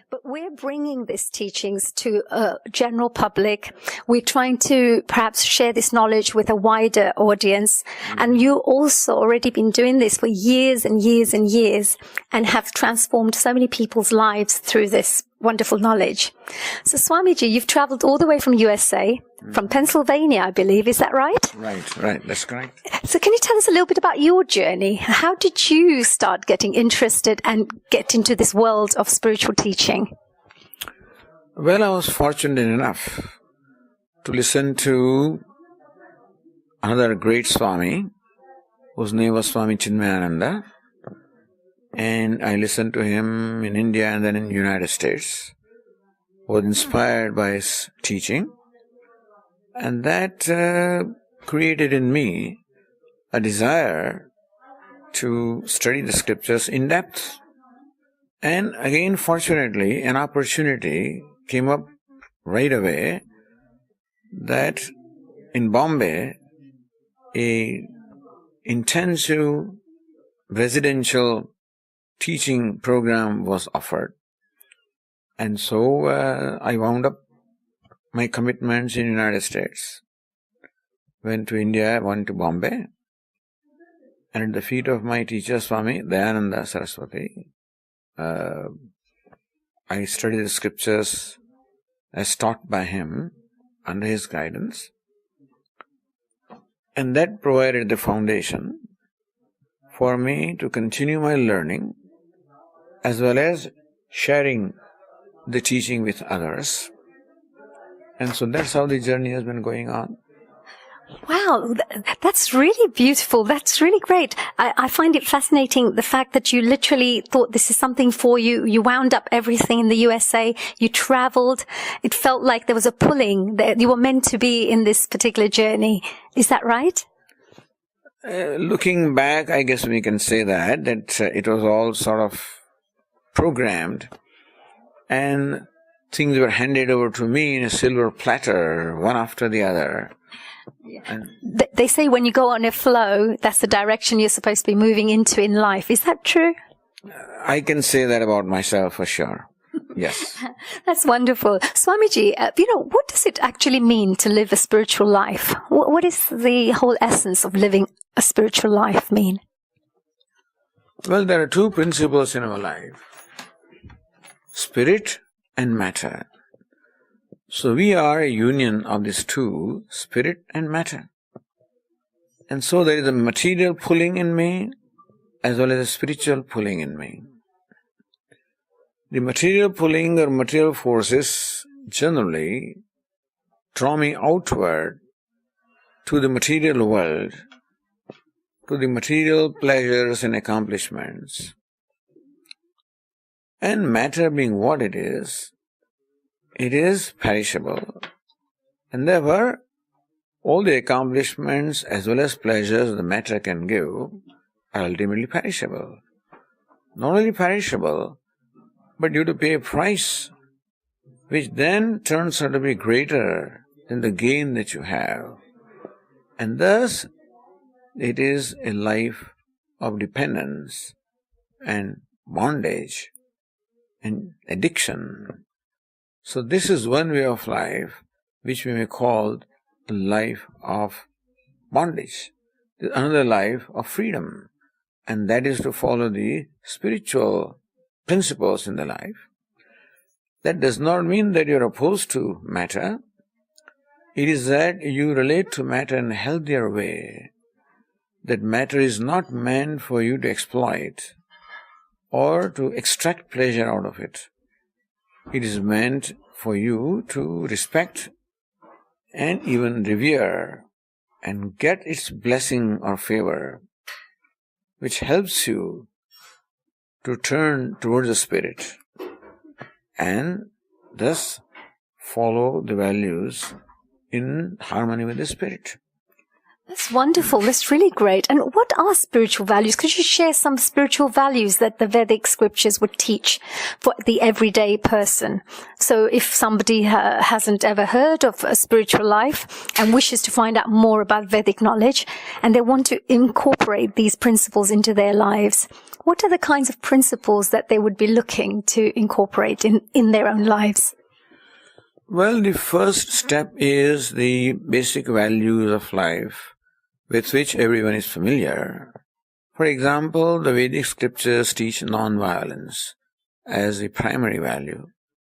But we're bringing these teachings to a general public. We're trying to perhaps share this knowledge with a wider audience. And you also already been doing this for years and years and years and have transformed so many people's lives through this wonderful knowledge. So Swamiji, you've traveled all the way from USA, from Pennsylvania, I believe. Is that right? Right. That's correct. So can you tell us a little bit about your journey? How did you start getting interested and get into this world of spiritual teaching? Well, I was fortunate enough to listen to another great Swami, whose name was Swami Chinmayananda. And I listened to him in India and then in the United States. Was inspired by his teaching. And that created in me a desire to study the scriptures in depth. And again, fortunately, an opportunity came up right away that in Bombay, a intensive residential teaching program was offered. And so I wound up my commitments in the United States. Went to India, went to Bombay. And at the feet of my teacher, Swami Dayananda Saraswati, I studied the scriptures as taught by him under his guidance. And that provided the foundation for me to continue my learning as well as sharing the teaching with others. And so that's how the journey has been going on. Wow, that's really beautiful. That's really great. I find it fascinating, the fact that you literally thought this is something for you. You wound up everything in the USA. You traveled. It felt like there was a pulling, that you were meant to be in this particular journey. Is that right? Looking back, I guess we can say that it was all sort of programmed, and things were handed over to me in a silver platter, one after the other. Yeah. They say when you go on a flow, that's the direction you're supposed to be moving into in life. Is that true? I can say that about myself for sure. Yes. That's wonderful. Swamiji, what does it actually mean to live a spiritual life? What is the whole essence of living a spiritual life mean? Well, there are two principles in our life: spirit and matter. So we are a union of these two, spirit and matter. And so there is a material pulling in me as well as a spiritual pulling in me. The material pulling or material forces generally draw me outward to the material world, to the material pleasures and accomplishments. And matter being what it is perishable. And therefore, all the accomplishments as well as pleasures the matter can give are ultimately perishable. Not only perishable, but you have to pay a price, which then turns out to be greater than the gain that you have. And thus, it is a life of dependence and bondage and addiction. So this is one way of life which we may call the life of bondage. There's another life of freedom, and that is to follow the spiritual principles in the life. That does not mean that you're opposed to matter. It is that you relate to matter in a healthier way, that matter is not meant for you to exploit or to extract pleasure out of it. It is meant for you to respect and even revere and get its blessing or favor, which helps you to turn towards the spirit and thus follow the values in harmony with the spirit. That's wonderful. That's really great. And what are spiritual values? Could you share some spiritual values that the Vedic scriptures would teach for the everyday person? So if somebody hasn't ever heard of a spiritual life and wishes to find out more about Vedic knowledge and they want to incorporate these principles into their lives, what are the kinds of principles that they would be looking to incorporate in their own lives? Well, the first step is the basic values of life with which everyone is familiar. For example, the Vedic scriptures teach non-violence as the primary value,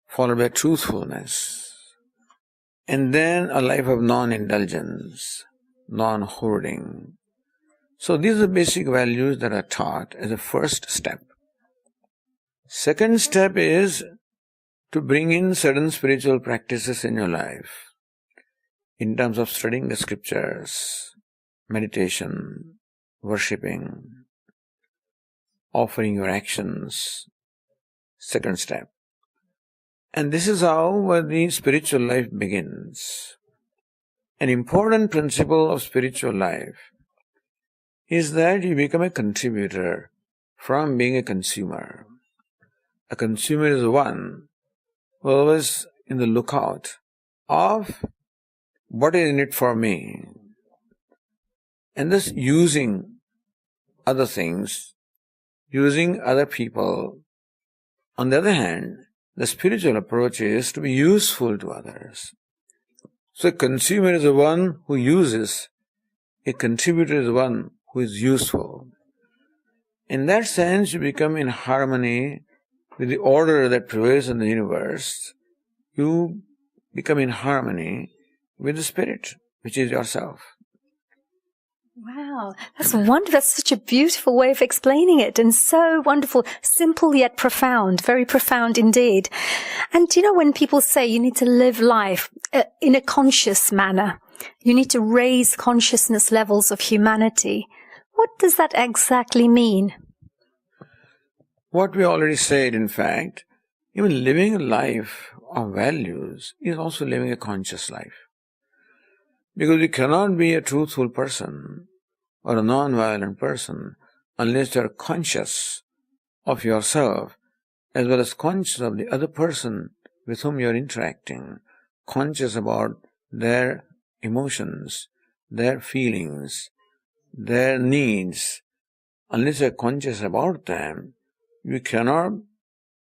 followed by truthfulness, and then a life of non-indulgence, non-hoarding. So these are basic values that are taught as a first step. Second step is to bring in certain spiritual practices in your life in terms of studying the scriptures, meditation, worshipping, offering your actions. Second step. And this is how the spiritual life begins. An important principle of spiritual life is that you become a contributor from being a consumer. A consumer is one who is always in the lookout of what is in it for me, and thus using other things, using other people. On the other hand, the spiritual approach is to be useful to others. So a consumer is the one who uses, a contributor is the one who is useful. In that sense, you become in harmony with the order that prevails in the universe. You become in harmony with the spirit, which is yourself. Wow, that's wonderful. That's such a beautiful way of explaining it, and so wonderful, simple yet profound, very profound indeed. And when people say you need to live life in a conscious manner, you need to raise consciousness levels of humanity, what does that exactly mean? What we already said, in fact, even living a life of values is also living a conscious life. Because you cannot be a truthful person or a non-violent person unless you are conscious of yourself as well as conscious of the other person with whom you are interacting, conscious about their emotions, their feelings, their needs. Unless you are conscious about them, you cannot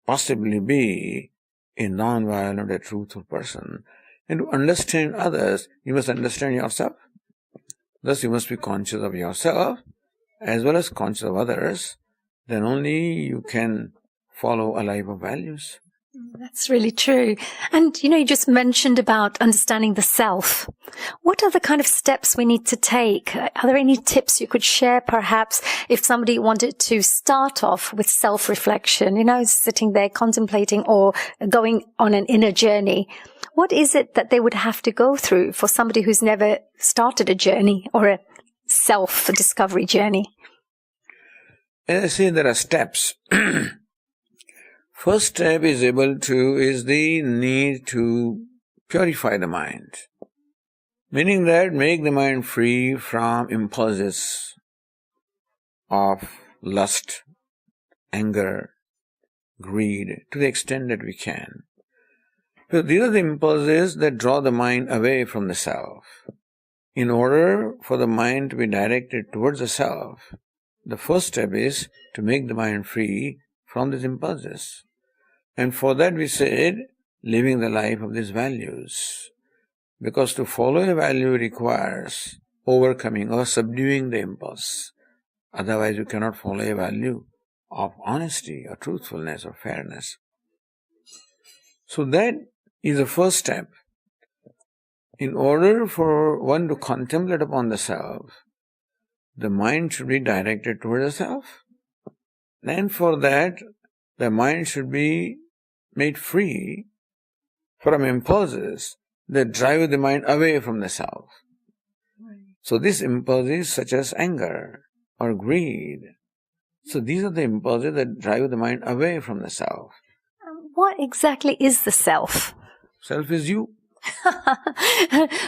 possibly be a non-violent, a truthful person. And to understand others, you must understand yourself. Thus, you must be conscious of yourself as well as conscious of others. Then only you can follow a life of values. That's really true. And, you just mentioned about understanding the self. What are the kind of steps we need to take? Are there any tips you could share, perhaps, if somebody wanted to start off with self-reflection, sitting there contemplating or going on an inner journey? What is it that they would have to go through for somebody who's never started a journey or a self-discovery journey? As I say, there are steps. First step is the need to purify the mind. Meaning that make the mind free from impulses of lust, anger, greed, to the extent that we can. So these are the impulses that draw the mind away from the self. In order for the mind to be directed towards the self, the first step is to make the mind free from these impulses. And for that we said, living the life of these values. Because to follow a value requires overcoming or subduing the impulse. Otherwise you cannot follow a value of honesty or truthfulness or fairness. So that is the first step. In order for one to contemplate upon the self, the mind should be directed towards the self. And for that, the mind should be made free from impulses that drive the mind away from the self. So these impulses such as anger or greed, so these are the impulses that drive the mind away from the self. What exactly is the self? Self is you.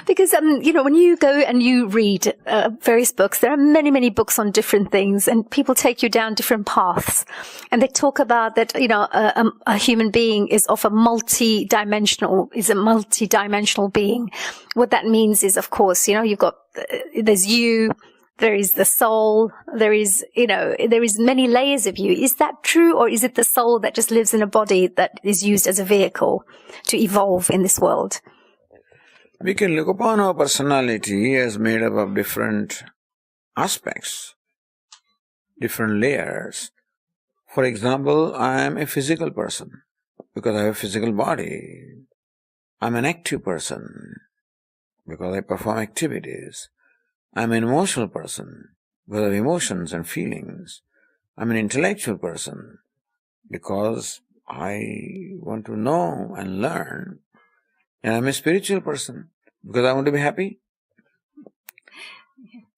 Because, when you go and you read various books, there are many, many books on different things, and people take you down different paths. And they talk about that, a human being is a multi-dimensional being. What that means is, of course, there's you, there is the soul, there is many layers of you. Is that true, or is it the soul that just lives in a body that is used as a vehicle to evolve in this world? We can look upon our personality as made up of different aspects, different layers. For example, I am a physical person because I have a physical body. I'm an active person because I perform activities. I'm an emotional person because of emotions and feelings. I'm an intellectual person because I want to know and learn. And I'm a spiritual person because I want to be happy.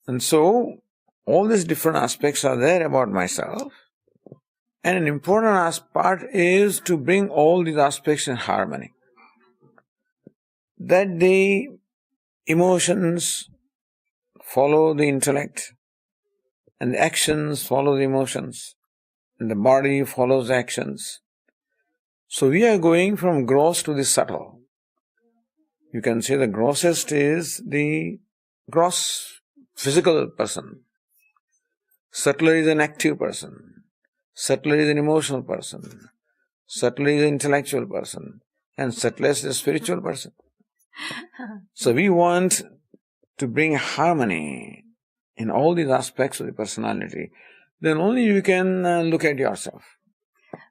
And so, all these different aspects are there about myself. And an important part is to bring all these aspects in harmony. That the emotions follow the intellect, and the actions follow the emotions, and the body follows the actions. So we are going from gross to the subtle. You can say the grossest is the gross physical person. Subtler is an active person. Subtler is an emotional person. Subtler is an intellectual person. And subtlest is a spiritual person. So we want to bring harmony in all these aspects of the personality. Then only you can look at yourself.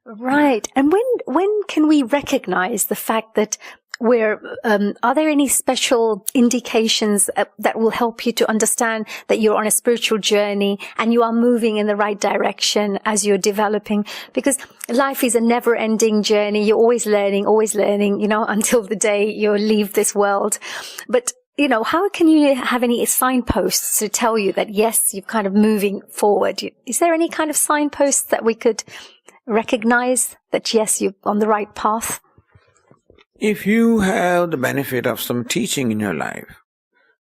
Right. And when can we recognize the fact that are there any special indications that will help you to understand that you're on a spiritual journey and you are moving in the right direction as you're developing? Because life is a never-ending journey. You're always learning, until the day you leave this world. But how can you have any signposts to tell you that, yes, you're kind of moving forward? Is there any kind of signposts that we could recognize that, yes, you're on the right path? If you have the benefit of some teaching in your life,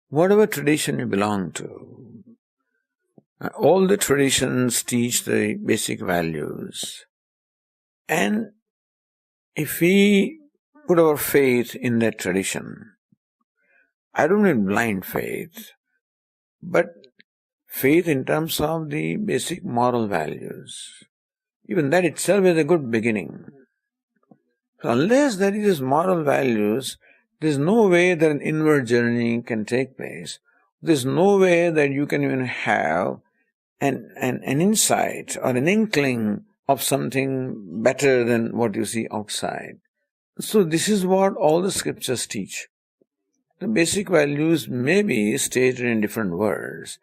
whatever tradition you belong to, all the traditions teach the basic values. And if we put our faith in that tradition, I don't mean blind faith, but faith in terms of the basic moral values. Even that itself is a good beginning. So unless there is moral values, there is no way that an inward journey can take place. There is no way that you can even have an insight or an inkling of something better than what you see outside. So this is what all the scriptures teach. The basic values may be stated in different words.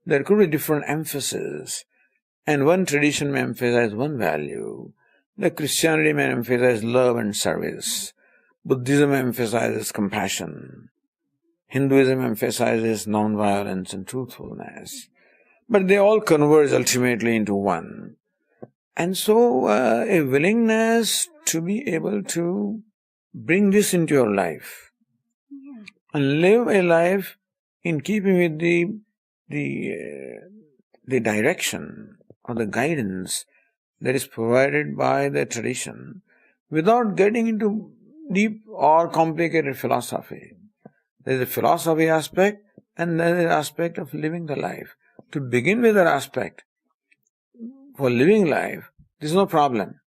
There could be different emphasis. And one tradition may emphasize one value. The Christianity may emphasize love and service. Buddhism emphasizes compassion. Hinduism emphasizes non-violence and truthfulness. But they all converge ultimately into one. And so a willingness to be able to bring this into your life and live a life in keeping with the direction or the guidance that is provided by the tradition without getting into deep or complicated philosophy. There is a philosophy aspect and there is an aspect of living the life. To begin with that aspect, for living life, there is no problem.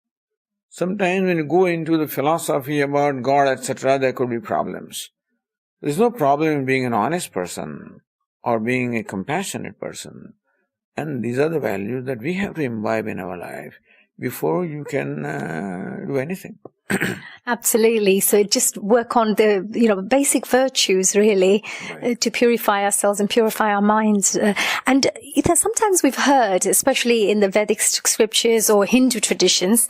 Sometimes when you go into the philosophy about God, etc., there could be problems. There is no problem in being an honest person or being a compassionate person. And these are the values that we have to imbibe in our life before you can do anything. Absolutely. So just work on the, basic virtues really, right, to purify ourselves and purify our minds. And sometimes we've heard, especially in the Vedic scriptures or Hindu traditions,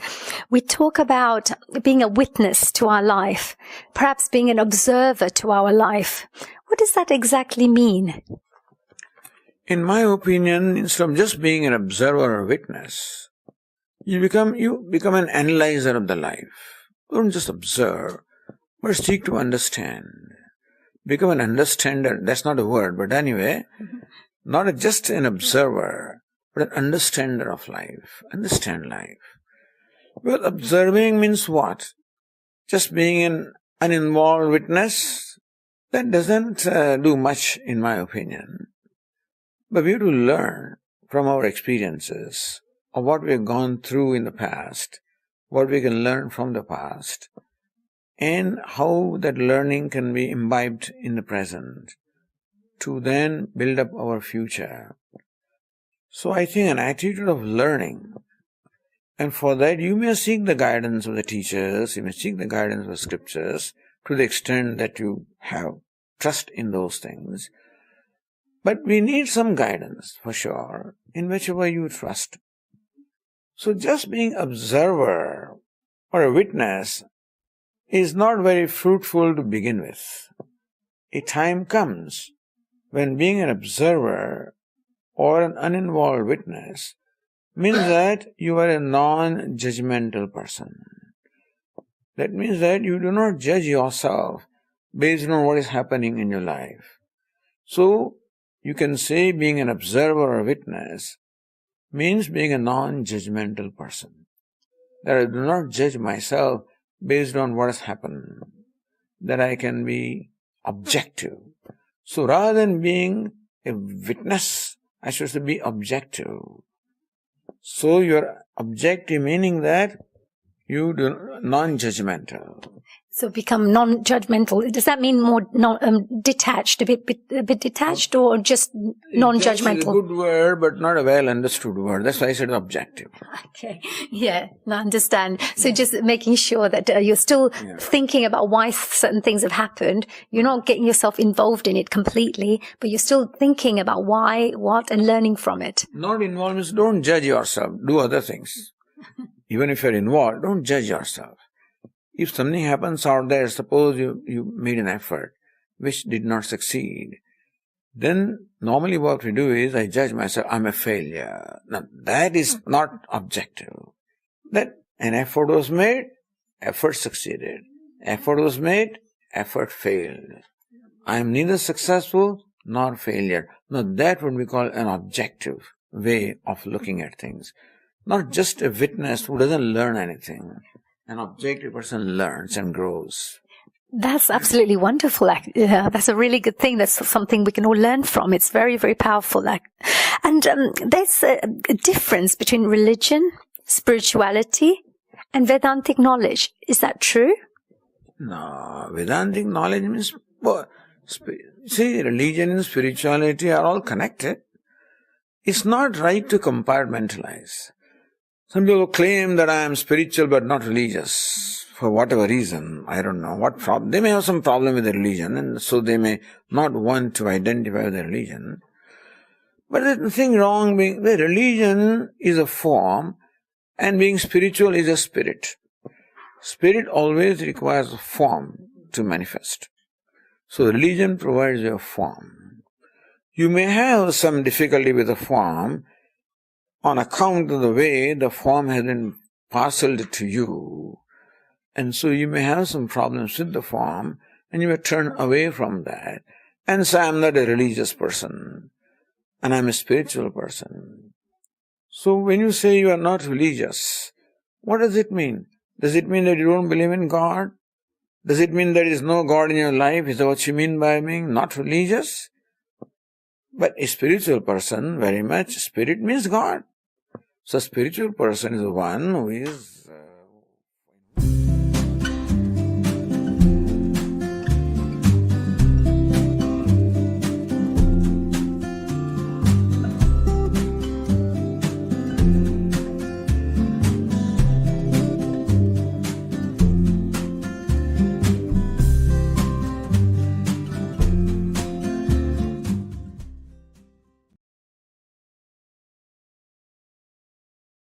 we talk about being a witness to our life, perhaps being an observer to our life. What does that exactly mean? In my opinion, instead of just being an observer or witness, you become an analyzer of the life. You don't just observe, but seek to understand. Become an understander. That's not a word, but anyway, not just an observer, but an understander of life. Understand life. Well, observing means what? Just being an uninvolved witness? That doesn't do much, in my opinion. But we have to learn from our experiences of what we have gone through in the past, what we can learn from the past, and how that learning can be imbibed in the present to then build up our future. So I think an attitude of learning, and for that you may seek the guidance of the teachers, you may seek the guidance of the scriptures to the extent that you have trust in those things. But we need some guidance, for sure, in whichever you trust. So just being observer or a witness is not very fruitful to begin with. A time comes when being an observer or an uninvolved witness means that you are a non-judgmental person. That means that you do not judge yourself based on what is happening in your life. So, you can say being an observer or a witness means being a non-judgmental person. That I do not judge myself based on what has happened. That I can be objective. So rather than being a witness, I should be objective. So you're objective meaning that you do non-judgmental. So become non-judgmental. Does that mean more detached, a bit detached, or just non-judgmental? It's a good word, but not a well understood word. That's why I said objective. Okay, yeah, I understand. So just making sure that you're still thinking about why certain things have happened. You're not getting yourself involved in it completely, but you're still thinking about why, what, and learning from it. Not involved means don't judge yourself. Do other things. Even if you're involved, don't judge yourself. If something happens out there, suppose you made an effort which did not succeed, then normally what we do is I judge myself, I'm a failure. Now that is not objective. That an effort was made, effort succeeded. Effort was made, effort failed. I am neither successful nor failure. Now that would be called an objective way of looking at things. Not just a witness who doesn't learn anything. An objective person learns and grows. That's absolutely wonderful. That's a really good thing. That's something we can all learn from. It's very, very powerful. And there's a difference between religion, spirituality, and Vedantic knowledge. Is that true? No, Vedantic knowledge means, see, religion and spirituality are all connected. It's not right to compartmentalize. Some people claim that I am spiritual but not religious for whatever reason. I don't know what problem. They may have some problem with their religion, and so they may not want to identify with their religion. But there's nothing wrong being, the religion is a form and being spiritual is a spirit. Spirit always requires a form to manifest. So religion provides you a form. You may have some difficulty with the form on account of the way the form has been parceled to you. And so you may have some problems with the form, and you may turn away from that and say, I'm not a religious person, and I'm a spiritual person. So when you say you are not religious, what does it mean? Does it mean that you don't believe in God? Does it mean there is no God in your life? Is that what you mean by being not religious? But a spiritual person, very much, spirit means God. So a spiritual person is one who is